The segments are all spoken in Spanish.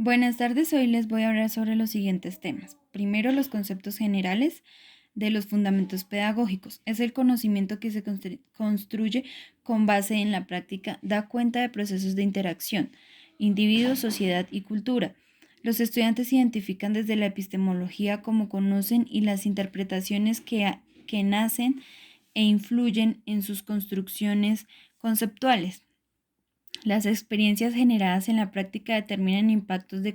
Buenas tardes, hoy les voy a hablar sobre los siguientes temas. Primero, los conceptos generales de los fundamentos pedagógicos. Es el conocimiento que se construye con base en la práctica, da cuenta de procesos de interacción, individuo, sociedad y cultura. Los estudiantes identifican desde la epistemología cómo conocen y las interpretaciones que nacen e influyen en sus construcciones conceptuales. Las experiencias generadas en la práctica determinan impactos de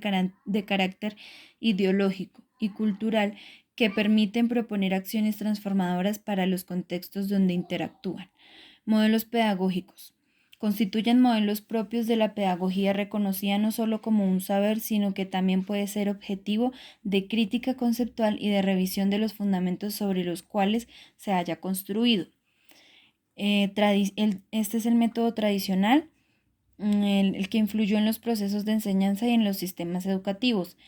carácter ideológico y cultural que permiten proponer acciones transformadoras para los contextos donde interactúan. Modelos pedagógicos. Constituyen modelos propios de la pedagogía reconocida no solo como un saber, sino que también puede ser objetivo de crítica conceptual y de revisión de los fundamentos sobre los cuales se haya construido. Este es el método tradicional, el que influyó en los procesos de enseñanza y en los sistemas educativos.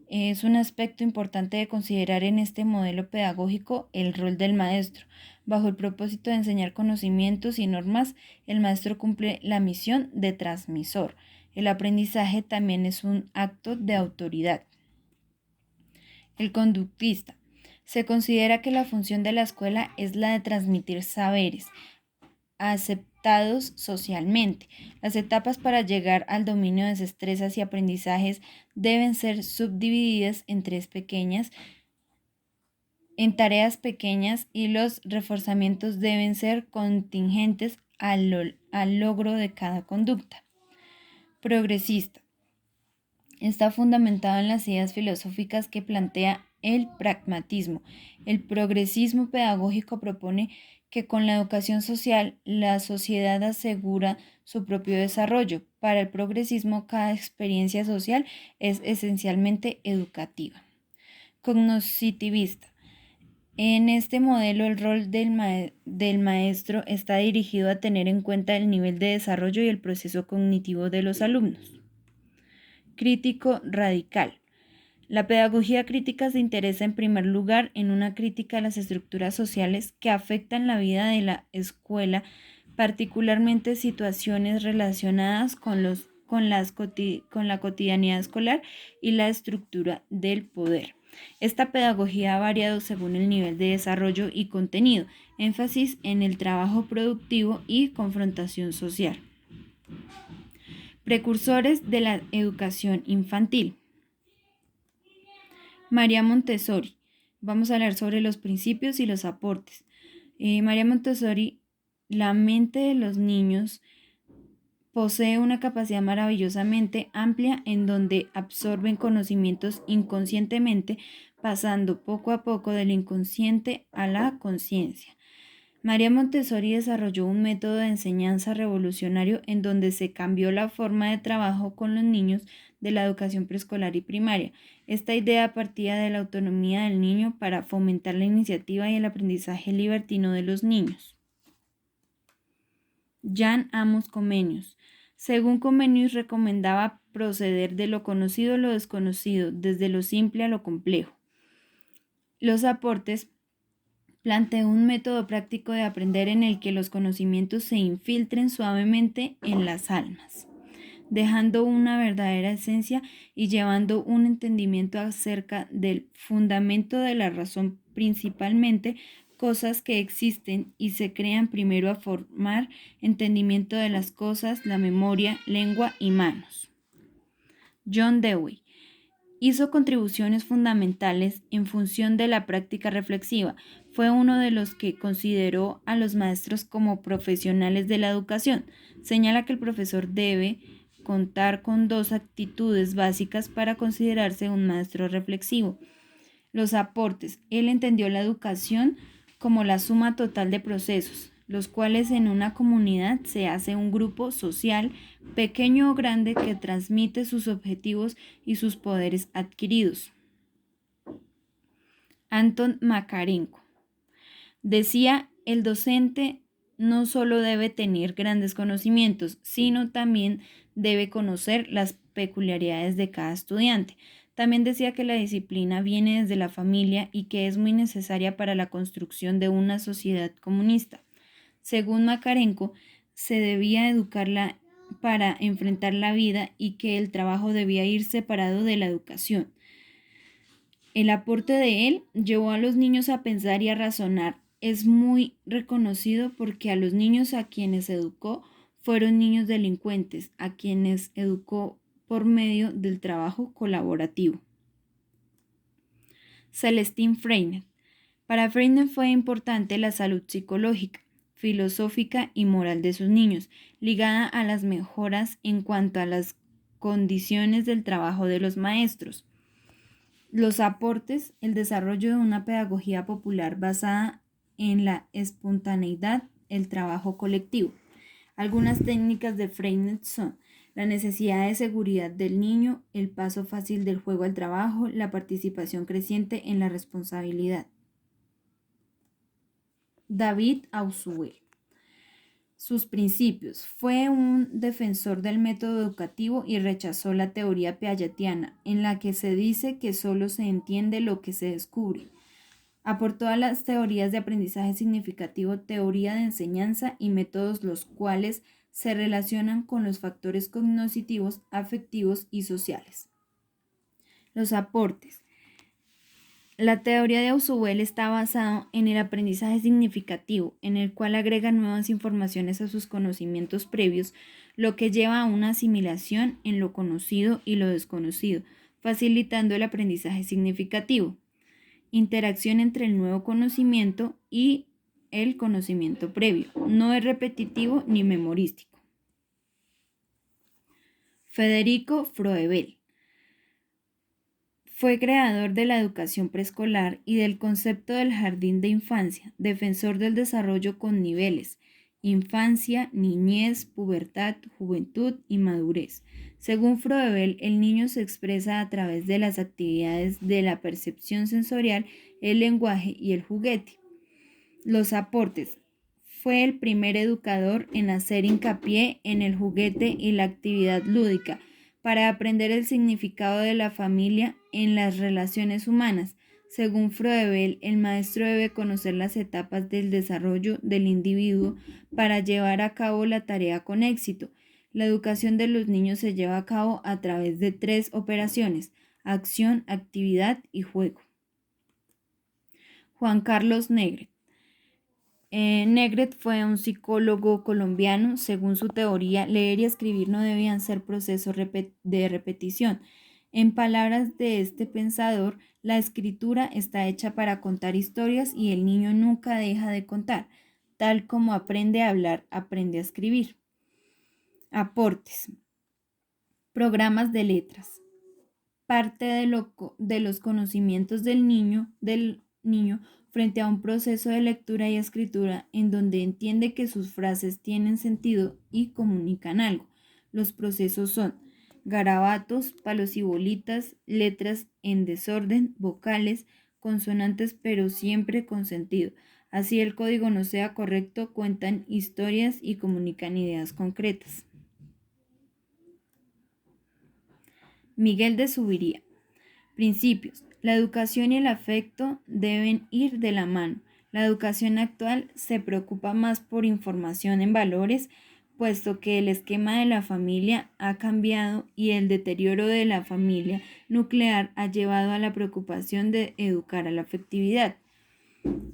Es un aspecto importante de considerar en este modelo pedagógico el rol del maestro. Bajo el propósito de enseñar conocimientos y normas, el maestro cumple la misión de transmisor. El aprendizaje también es un acto de autoridad. El conductista. Se considera que la función de la escuela es la de transmitir saberes aceptados socialmente. Las etapas para llegar al dominio de destrezas y aprendizajes deben ser subdivididas en tareas pequeñas y los reforzamientos deben ser contingentes al logro de cada conducta. Progresista. Está fundamentado en las ideas filosóficas que plantea el pragmatismo. El progresismo pedagógico propone que con la educación social la sociedad asegura su propio desarrollo. Para el progresismo, cada experiencia social es esencialmente educativa. Cognitivista. En este modelo, el rol del maestro está dirigido a tener en cuenta el nivel de desarrollo y el proceso cognitivo de los alumnos. Crítico radical. La pedagogía crítica se interesa en primer lugar en una crítica a las estructuras sociales que afectan la vida de la escuela, particularmente situaciones relacionadas con la cotidianidad escolar y la estructura del poder. Esta pedagogía ha variado según el nivel de desarrollo y contenido, énfasis en el trabajo productivo y confrontación social. Precursores de la educación infantil. María Montessori. Vamos a hablar sobre los principios y los aportes. María Montessori, la mente de los niños posee una capacidad maravillosamente amplia en donde absorben conocimientos inconscientemente, pasando poco a poco del inconsciente a la conciencia. María Montessori desarrolló un método de enseñanza revolucionario en donde se cambió la forma de trabajo con los niños de la educación preescolar y primaria. Esta idea partía de la autonomía del niño para fomentar la iniciativa y el aprendizaje libertino de los niños. Jan Amos Comenius. Según Comenius, recomendaba proceder de lo conocido a lo desconocido, desde lo simple a lo complejo. Los aportes. Planteó un método práctico de aprender en el que los conocimientos se infiltren suavemente en las almas, dejando una verdadera esencia y llevando un entendimiento acerca del fundamento de la razón, principalmente cosas que existen y se crean primero a formar entendimiento de las cosas, la memoria, lengua y manos. John Dewey hizo contribuciones fundamentales en función de la práctica reflexiva. Fue uno de los que consideró a los maestros como profesionales de la educación. Señala que el profesor debe contar con dos actitudes básicas para considerarse un maestro reflexivo. Los aportes. Él entendió la educación como la suma total de procesos, los cuales en una comunidad se hace un grupo social, pequeño o grande, que transmite sus objetivos y sus poderes adquiridos. Anton Makarenko decía: el docente no solo debe tener grandes conocimientos, sino también debe conocer las peculiaridades de cada estudiante. También decía que la disciplina viene desde la familia y que es muy necesaria para la construcción de una sociedad comunista. Según Makarenko, se debía educar la para enfrentar la vida y que el trabajo debía ir separado de la educación. El aporte de él llevó a los niños a pensar y a razonar. Es muy reconocido porque a los niños a quienes educó fueron niños delincuentes, a quienes educó por medio del trabajo colaborativo. Celestín Freinet. Para Freinet fue importante la salud psicológica, filosófica y moral de sus niños, ligada a las mejoras en cuanto a las condiciones del trabajo de los maestros. Los aportes, el desarrollo de una pedagogía popular basada en la espontaneidad, el trabajo colectivo. Algunas técnicas de Freinet son la necesidad de seguridad del niño, el paso fácil del juego al trabajo, la participación creciente en la responsabilidad. David Ausubel. Sus principios. Fue un defensor del método educativo y rechazó la teoría piagetiana, en la que se dice que solo se entiende lo que se descubre. Aportó a las teorías de aprendizaje significativo, teoría de enseñanza y métodos los cuales se relacionan con los factores cognitivos, afectivos y sociales. Los aportes. La teoría de Ausubel está basada en el aprendizaje significativo, en el cual agrega nuevas informaciones a sus conocimientos previos, lo que lleva a una asimilación en lo conocido y lo desconocido, facilitando el aprendizaje significativo. Interacción entre el nuevo conocimiento y el conocimiento previo. No es repetitivo ni memorístico. Federico Froebel. Fue creador de la educación preescolar y del concepto del jardín de infancia, defensor del desarrollo con niveles, infancia, niñez, pubertad, juventud y madurez. Según Froebel, el niño se expresa a través de las actividades de la percepción sensorial, el lenguaje y el juguete. Los aportes. Fue el primer educador en hacer hincapié en el juguete y la actividad lúdica, para aprender el significado de la familia en las relaciones humanas. Según Froebel, el maestro debe conocer las etapas del desarrollo del individuo para llevar a cabo la tarea con éxito. La educación de los niños se lleva a cabo a través de 3 operaciones: acción, actividad y juego. Juan Carlos Negret. Negret fue un psicólogo colombiano. Según su teoría, leer y escribir no debían ser procesos de repetición. En palabras de este pensador, la escritura está hecha para contar historias y el niño nunca deja de contar. Tal como aprende a hablar, aprende a escribir. Aportes. Programas de letras. Parte de los conocimientos del niño frente a un proceso de lectura y escritura en donde entiende que sus frases tienen sentido y comunican algo. Los procesos son garabatos, palos y bolitas, letras en desorden, vocales, consonantes pero siempre con sentido. Así el código no sea correcto, cuentan historias y comunican ideas concretas. Miguel de Zuviría. Principios. La educación y el afecto deben ir de la mano. La educación actual se preocupa más por información en valores, puesto que el esquema de la familia ha cambiado y el deterioro de la familia nuclear ha llevado a la preocupación de educar a la afectividad.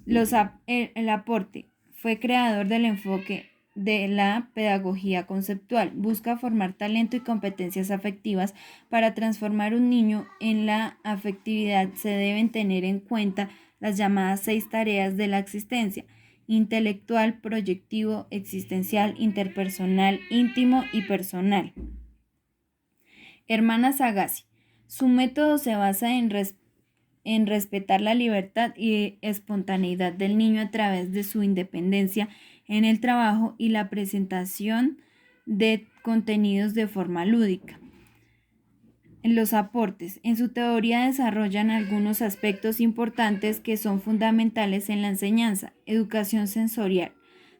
El aporte. Fue creador del enfoque de la pedagogía conceptual. Busca formar talento y competencias afectivas. Para transformar un niño en la afectividad se deben tener en cuenta las llamadas 6 tareas de la existencia: intelectual, proyectivo, existencial, interpersonal, íntimo y personal. Hermana Sagasti. Su método se basa en respetar la libertad y espontaneidad del niño a través de su independencia en el trabajo y la presentación de contenidos de forma lúdica. Los aportes. En su teoría desarrollan algunos aspectos importantes que son fundamentales en la enseñanza. Educación sensorial.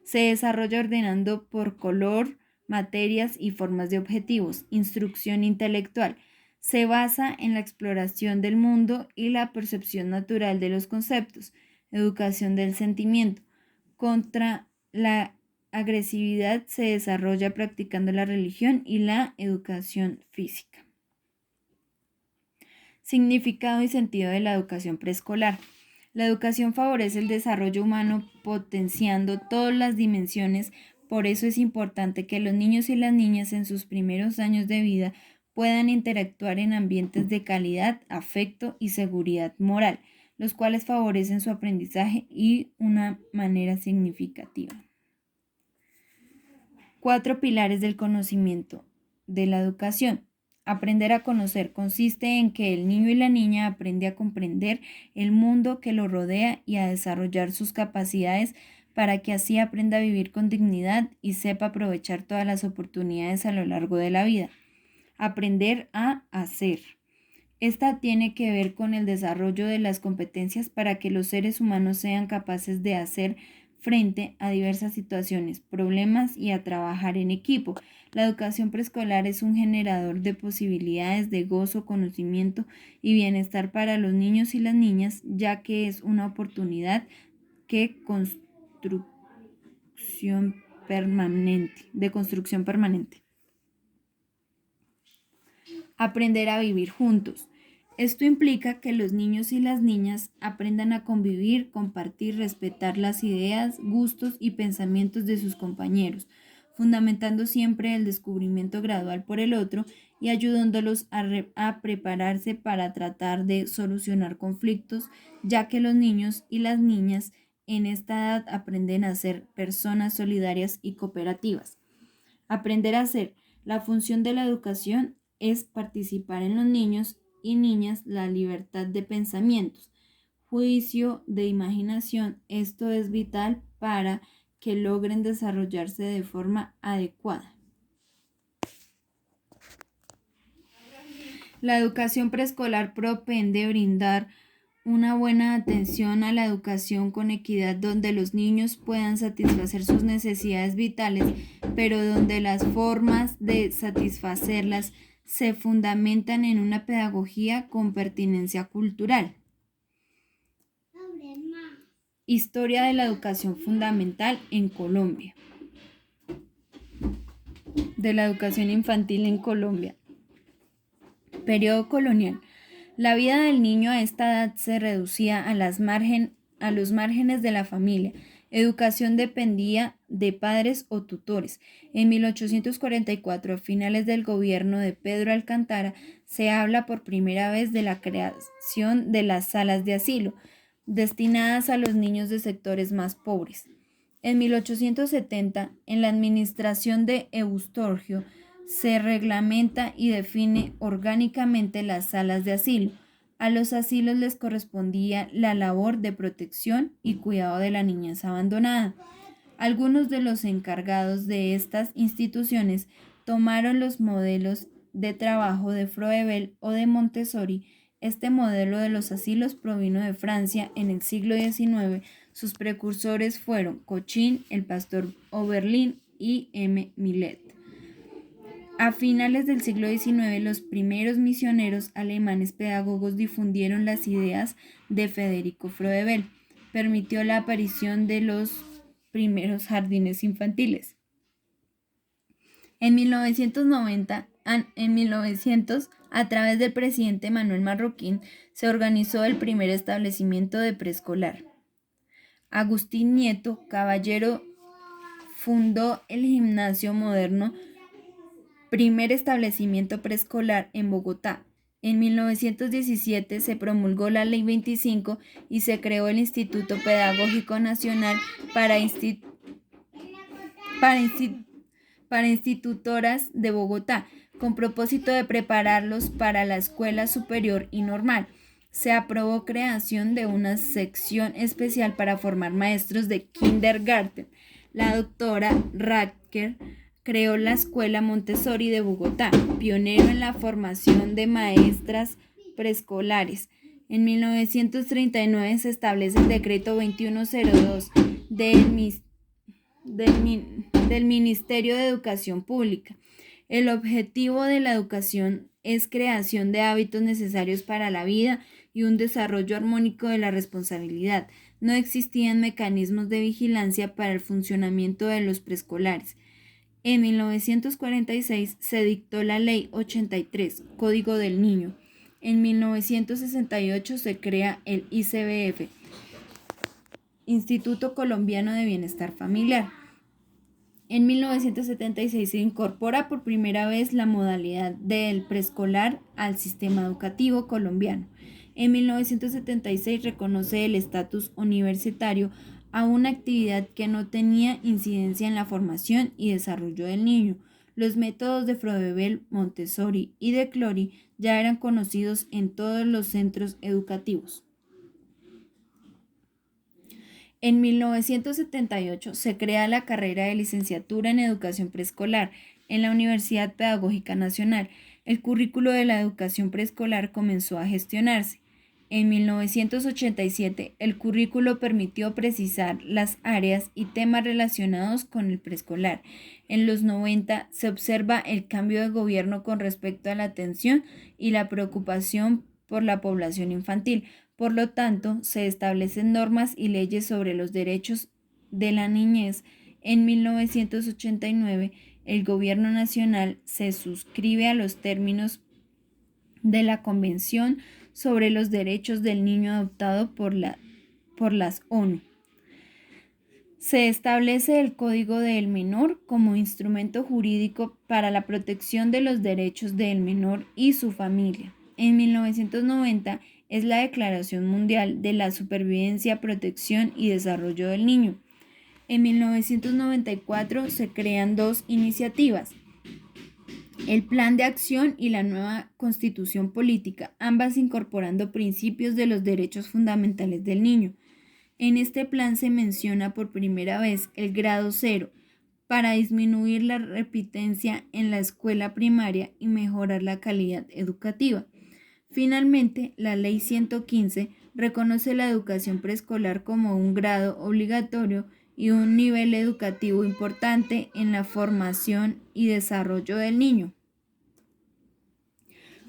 Se desarrolla ordenando por color, materias y formas de objetivos. Instrucción intelectual. Se basa en la exploración del mundo y la percepción natural de los conceptos. Educación del sentimiento. Contra la agresividad se desarrolla practicando la religión y la educación física. Significado y sentido de la educación preescolar. La educación favorece el desarrollo humano potenciando todas las dimensiones, por eso es importante que los niños y las niñas en sus primeros años de vida puedan interactuar en ambientes de calidad, afecto y seguridad moral, los cuales favorecen su aprendizaje y una manera significativa. 4 pilares del conocimiento de la educación. Aprender a conocer consiste en que el niño y la niña aprende a comprender el mundo que lo rodea y a desarrollar sus capacidades para que así aprenda a vivir con dignidad y sepa aprovechar todas las oportunidades a lo largo de la vida. Aprender a hacer. Esta tiene que ver con el desarrollo de las competencias para que los seres humanos sean capaces de hacer frente a diversas situaciones, problemas y a trabajar en equipo. La educación preescolar es un generador de posibilidades de gozo, conocimiento y bienestar para los niños y las niñas, ya que es una oportunidad de construcción permanente. Aprender a vivir juntos. Esto implica que los niños y las niñas aprendan a convivir, compartir, respetar las ideas, gustos y pensamientos de sus compañeros, fundamentando siempre el descubrimiento gradual por el otro y ayudándolos a prepararse para tratar de solucionar conflictos, ya que los niños y las niñas en esta edad aprenden a ser personas solidarias y cooperativas. Aprender a ser. La función de la educación es participar en los niños y niñas la libertad de pensamientos, juicio, de imaginación. Esto es vital para que logren desarrollarse de forma adecuada. La educación preescolar propende brindar una buena atención a la educación con equidad donde los niños puedan satisfacer sus necesidades vitales, pero donde las formas de satisfacerlas se fundamentan en una pedagogía con pertinencia cultural. Historia de la educación fundamental en Colombia. De la educación infantil en Colombia. Periodo colonial. La vida del niño a esta edad se reducía a los márgenes de la familia. Educación dependía de padres o tutores. En 1844, a finales del gobierno de Pedro Alcántara, se habla por primera vez de la creación de las salas de asilo, destinadas a los niños de sectores más pobres. En 1870, en la administración de Eustorgio, se reglamenta y define orgánicamente las salas de asilo. A los asilos les correspondía la labor de protección y cuidado de la niñez abandonada. Algunos de los encargados de estas instituciones tomaron los modelos de trabajo de Froebel o de Montessori. Este modelo de los asilos provino de Francia en el siglo XIX. Sus precursores fueron Cochin, el pastor Oberlin y M. Millet. A finales del siglo XIX, los primeros misioneros alemanes pedagogos difundieron las ideas de Federico Froebel. Permitió la aparición de los primeros jardines infantiles. En 1900, a través del presidente Manuel Marroquín, se organizó el primer establecimiento de preescolar. Agustín Nieto Caballero fundó el Gimnasio Moderno, primer establecimiento preescolar en Bogotá. En 1917 se promulgó la Ley 25 y se creó el Instituto Pedagógico Nacional para institutoras de Bogotá, con propósito de prepararlos para la escuela superior y normal. Se aprobó creación de una sección especial para formar maestros de kindergarten. La doctora Radker creó la Escuela Montessori de Bogotá, pionero en la formación de maestras preescolares. En 1939 se establece el decreto 2102 del Ministerio de Educación Pública. El objetivo de la educación es creación de hábitos necesarios para la vida y un desarrollo armónico de la responsabilidad, no existían mecanismos de vigilancia para el funcionamiento de los preescolares. En 1946 se dictó la Ley 83, Código del Niño. En 1968 se crea el ICBF, Instituto Colombiano de Bienestar Familiar. En 1976 se incorpora por primera vez la modalidad del preescolar al sistema educativo colombiano. En 1976 reconoce el estatus universitario a una actividad que no tenía incidencia en la formación y desarrollo del niño. Los métodos de Froebel, Montessori y de Clory ya eran conocidos en todos los centros educativos. En 1978 se crea la carrera de licenciatura en educación preescolar en la Universidad Pedagógica Nacional. El currículo de la educación preescolar comenzó a gestionarse. En 1987, el currículo permitió precisar las áreas y temas relacionados con el preescolar. En los 90 se observa el cambio de gobierno con respecto a la atención y la preocupación por la población infantil. Por lo tanto, se establecen normas y leyes sobre los derechos de la niñez. En 1989, el Gobierno Nacional se suscribe a los términos de la Convención sobre los Derechos del Niño adoptado por las ONU. Se establece el Código del Menor como instrumento jurídico para la protección de los derechos del menor y su familia. En 1990 es la Declaración Mundial de la Supervivencia, Protección y Desarrollo del Niño. En 1994 se crean dos iniciativas: el Plan de Acción y la nueva Constitución Política, ambas incorporando principios de los derechos fundamentales del niño. En este plan se menciona por primera vez el grado 0 para disminuir la repitencia en la escuela primaria y mejorar la calidad educativa. Finalmente, la Ley 115 reconoce la educación preescolar como un grado obligatorio y un nivel educativo importante en la formación y desarrollo del niño.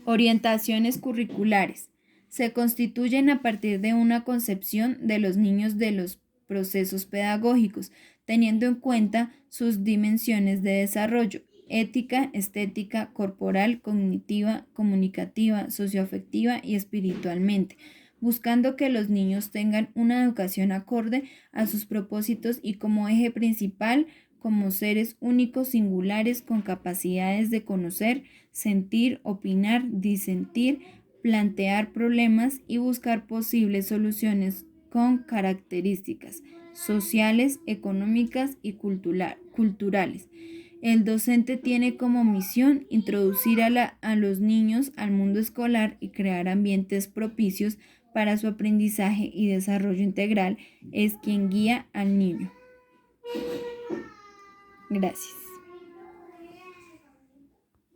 Orientaciones curriculares. Se constituyen a partir de una concepción de los niños de los procesos pedagógicos, teniendo en cuenta sus dimensiones de desarrollo: ética, estética, corporal, cognitiva, comunicativa, socioafectiva y espiritualmente, buscando que los niños tengan una educación acorde a sus propósitos y como eje principal como seres únicos, singulares, con capacidades de conocer, sentir, opinar, disentir, plantear problemas y buscar posibles soluciones con características sociales, económicas y culturales. El docente tiene como misión introducir a los niños al mundo escolar y crear ambientes propicios para su aprendizaje y desarrollo integral. Es quien guía al niño. Gracias.